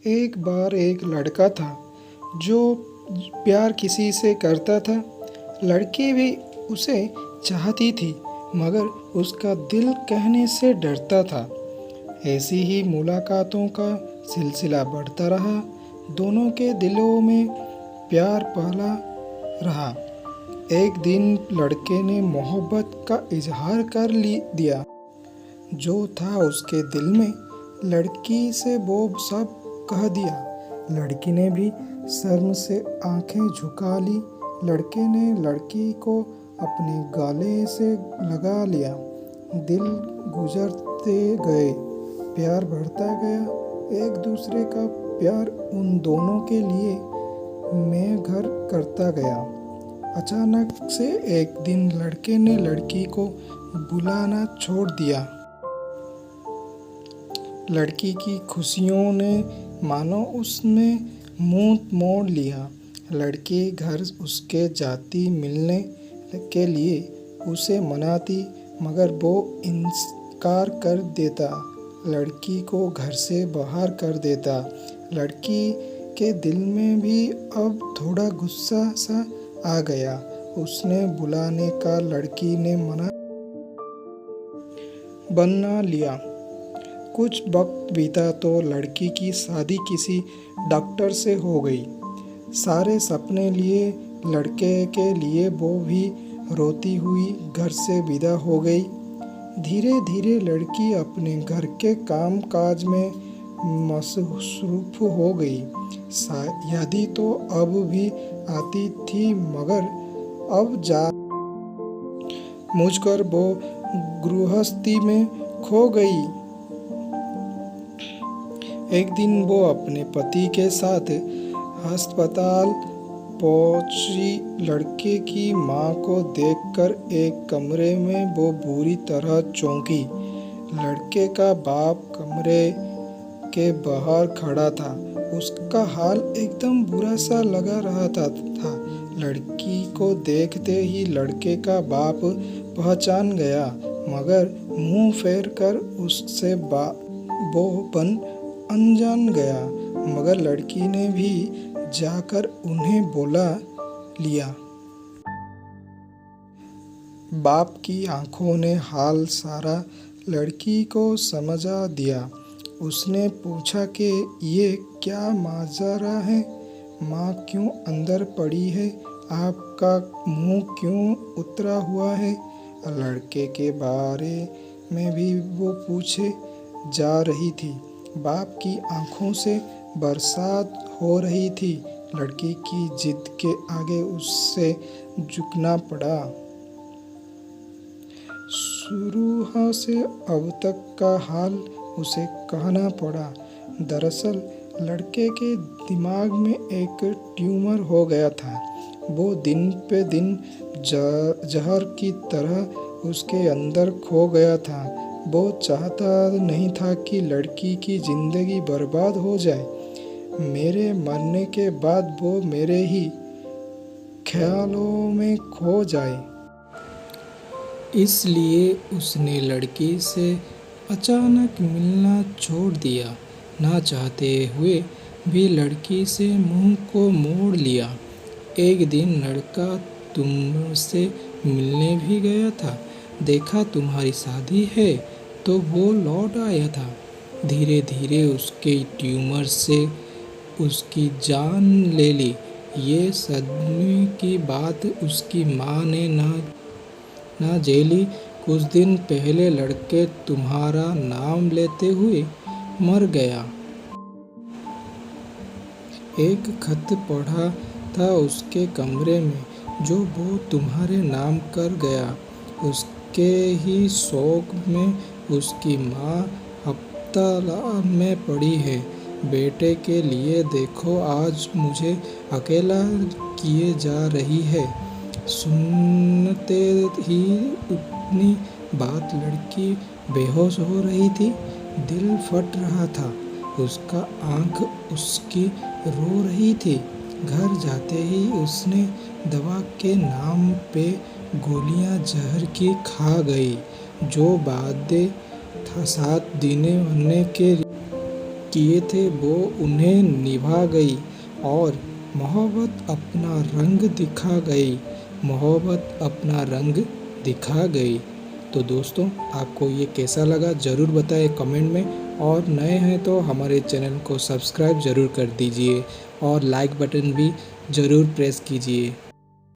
एक बार एक लड़का था जो प्यार किसी से करता था। लड़की भी उसे चाहती थी मगर उसका दिल कहने से डरता था। ऐसी ही मुलाकातों का सिलसिला बढ़ता रहा। दोनों के दिलों में प्यार पला रहा। एक दिन लड़के ने मोहब्बत का इजहार कर दिया। जो था उसके दिल में लड़की से वो सब कह दिया। लड़की ने भी शर्म से आंखें झुका ली। लड़के ने लड़की को अपने गले से लगा लिया। दिल गुजरते गए, प्यार बढ़ता गया। एक दूसरे का प्यार उन दोनों के लिए मैं घर करता गया। अचानक से एक दिन लड़के ने लड़की को बुलाना छोड़ दिया। लड़की की खुशियों ने मानो उसमें मुंह मोड़ लिया। लड़की घर उसके जाती मिलने के लिए उसे मनाती मगर वो इनकार कर देता। लड़की को घर से बाहर कर देता। लड़की के दिल में भी अब थोड़ा गुस्सा सा आ गया। उसने बुलाने का लड़की ने मना बना लिया। कुछ वक्त बीता तो लड़की की शादी किसी डॉक्टर से हो गई। सारे सपने लिए लड़के के लिए वो भी रोती हुई घर से विदा हो गई। धीरे धीरे लड़की अपने घर के काम काज में मसरूफ हो गई। शादी तो अब भी आती थी मगर अब जा मुझकर वो गृहस्थी में खो गई। एक दिन वो अपने पति के साथ अस्पताल पहुंची। लड़के की मां को देखकर एक कमरे में वो बुरी तरह चौंकी। लड़के का बाप कमरे के बाहर खड़ा था। उसका हाल एकदम बुरा सा लगा रहा था। लड़की को देखते ही लड़के का बाप पहचान गया मगर मुंह फेर कर उससे वो बन अनजान गया। मगर लड़की ने भी जाकर उन्हें बुला लिया। बाप की आंखों ने हाल सारा लड़की को समझा दिया। उसने पूछा कि ये क्या माजरा है? माँ क्यों अंदर पड़ी है? आपका मुंह क्यों उतरा हुआ है? लड़के के बारे में भी वो पूछे जा रही थी। बाप की आंखों से बरसात हो रही थी। लड़की की जिद के आगे उससे झुकना पड़ा। शुरू से अब तक का हाल उसे कहना पड़ा। दरअसल लड़के के दिमाग में एक ट्यूमर हो गया था। वो दिन पे दिन जहर की तरह उसके अंदर खो गया था। वो चाहता नहीं था कि लड़की की जिंदगी बर्बाद हो जाए। मेरे मरने के बाद वो मेरे ही ख्यालों में खो जाए। इसलिए उसने लड़की से अचानक मिलना छोड़ दिया। ना चाहते हुए भी लड़की से मुंह को मोड़ लिया। एक दिन लड़का तुमसे मिलने भी गया था। देखा तुम्हारी शादी है तो वो लौट आया था। धीरे धीरे उसके ट्यूमर से उसकी जान ले ली। ये सदमे की बात उसकी माँ ने ना झेली। कुछ दिन पहले लड़के तुम्हारा नाम लेते हुए मर गया। एक खत पढ़ा था उसके कमरे में जो वो तुम्हारे नाम कर गया। उसके ही शोक में उसकी माँ अस्पताल में पड़ी है। बेटे के लिए देखो आज मुझे अकेला किए जा रही है। सुनते ही उतनी बात लड़की बेहोश हो रही थी। दिल फट रहा था। उसका आंख उसकी रो रही थी। घर जाते ही उसने दवा के नाम पे गोलियां जहर की खा गई जो बाद 7 दिन मरने के किए थे वो उन्हें निभा गई और मोहब्बत अपना रंग दिखा गई, मोहब्बत अपना रंग दिखा गई। तो दोस्तों, आपको ये कैसा लगा ज़रूर बताएं कमेंट में, और नए हैं तो हमारे चैनल को सब्सक्राइब ज़रूर कर दीजिए और लाइक बटन भी ज़रूर प्रेस कीजिए।